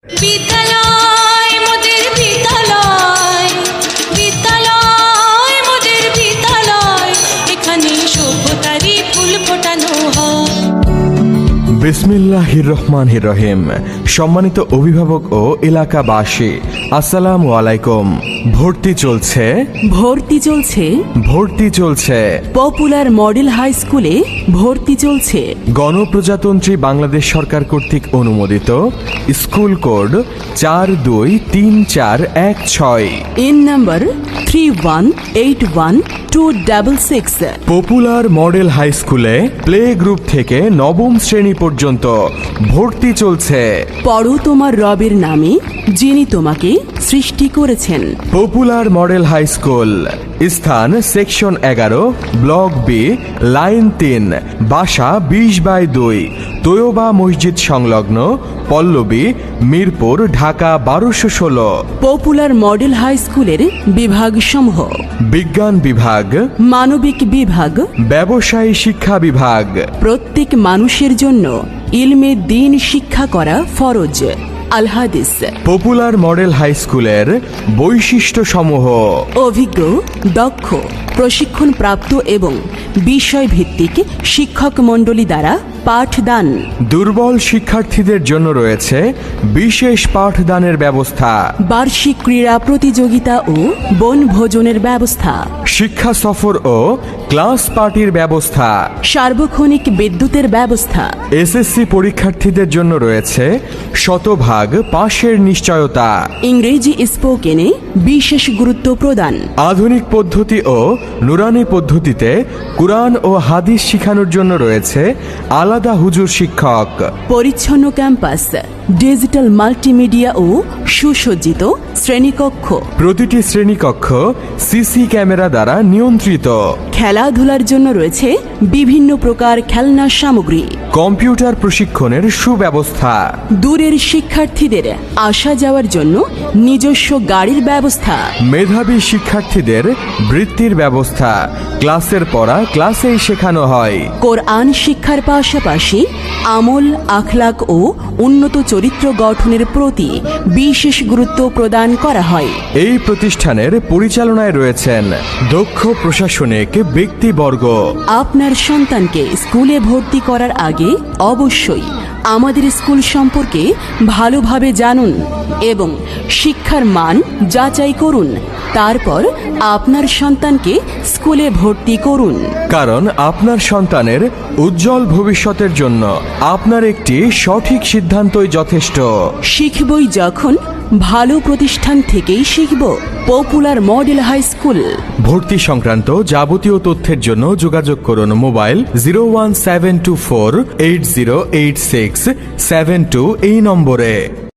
বিদ্যালয় মোদের বিদ্যালয়, বিদ্যালয় মোদের বিদ্যালয়, এখানে সভ্যতারই ফুল ফোটানো হয়। বিসমিল্লাহির রহমানির রহিম। সম্মানিত অভিভাবক ও এলাকাবাসী, আসসালামু আলাইকুম। ভর্তি চলছে পপুলার মডেল হাই স্কুলে ভর্তি চলছে। গণপ্রজাতন্ত্রী বাংলাদেশ সরকার কর্তৃক অনুমোদিত school code 423416। EIIN number 31812666। Popular model high স্কুলে প্লে গ্রুপ থেকে নবম শ্রেণী পর্যন্ত ভর্তি চলছে। পড়ো তোমার রবের নামে, যিনি তোমাকে সৃষ্টি করেছেন। পপুলার মডেল হাই স্কুল, স্থান সেকশন 11, ব্লক বি, লাইন 3, বাসা 20/2, তৈয়বা মসজিদ সংলগ্ন, Pallabi, Mirpur, Dhaka 1216। Popular model high স্কুলের বিভাগসমূহ: বিজ্ঞান বিভাগ, মানবিক বিভাগ, ব্যবসায়ী শিক্ষা বিভাগ। প্রত্যেক মানুষের জন্য ইলমে দ্বীন শিক্ষা করা ফরজ। আল হাদিস। পপুলার মডেল হাই স্কুলের বৈশিষ্ট্য সমূহ: অভিজ্ঞ, দক্ষ, প্রশিক্ষণপ্রাপ্ত এবং বিষয়ভিত্তিক শিক্ষক মণ্ডলী দ্বারা পাঠদান। দুর্বল শিক্ষার্থীদের জন্য রয়েছে বিশেষ পাঠদানের ব্যবস্থা। বার্ষিক ক্রীড়া প্রতিযোগিতা ও বনভোজনের ব্যবস্থা। শিক্ষা সফর ও ক্লাস পার্টির ব্যবস্থা। সার্বক্ষণিক বিদ্যুতের ব্যবস্থা। এসএসসি পরীক্ষার্থীদের জন্য রয়েছে শতভাগ পাশের নিশ্চয়তা। ইংরেজি স্পোকেনে বিশেষ গুরুত্ব প্রদান। আধুনিক পদ্ধতি ও নুরানি পদ্ধতিতে কুরআন ও হাদিস শিখানোর জন্য রয়েছে আলাদা হুজুর শিক্ষক। পরিচ্ছন্ন ক্যাম্পাস, ডিজিটাল মাল্টিমিডিয়া ও সুসজ্জিত শ্রেণীকক্ষ। প্রতিটি শ্রেণীকক্ষ সিসি ক্যামেরা দ্বারা নিয়ন্ত্রিত। খেলাধুলার জন্য রয়েছে বিভিন্ন প্রকার খেলনা সামগ্রী। কম্পিউটার প্রশিক্ষণের সুব্যবস্থা। দূরের শিক্ষার্থীদের আসা যাওয়ার জন্য নিজস্ব গাড়ির ব্যবস্থা। মেধাবী শিক্ষার্থীদের বৃত্তির ব্যবস্থা। ক্লাসের পড়া ক্লাসেই শেখানো হয়। কোরআন শিক্ষার পাশাপাশি আমল, আখলাক ও উন্নত চরিত্র গঠনের প্রতি বিশেষ গুরুত্ব প্রদান করা হয়। এই প্রতিষ্ঠানের পরিচালনায় রয়েছেন দক্ষ প্রশাসনিক ব্যক্তিবর্গ। আপনার সন্তানকে স্কুলে ভর্তি করার আগে অবশ্যই আমাদের স্কুল সম্পর্কে ভালোভাবে জানুন এবং শিক্ষার মান যাচাই করুন। তারপর আপনার সন্তানকে স্কুলে ভর্তি করুন। কারণ আপনার সন্তানের উজ্জ্বল ভবিষ্যতের জন্য আপনার একটি সঠিক সিদ্ধান্তই যথেষ্ট। শিখবই যখন ভালো প্রতিষ্ঠান থেকেই শিখব। Popular model high school. ভর্তি সংক্রান্ত যাবতীয় তথ্যের জন্য যোগাযোগ করুন মোবাইল 01724808672 এই নম্বরে।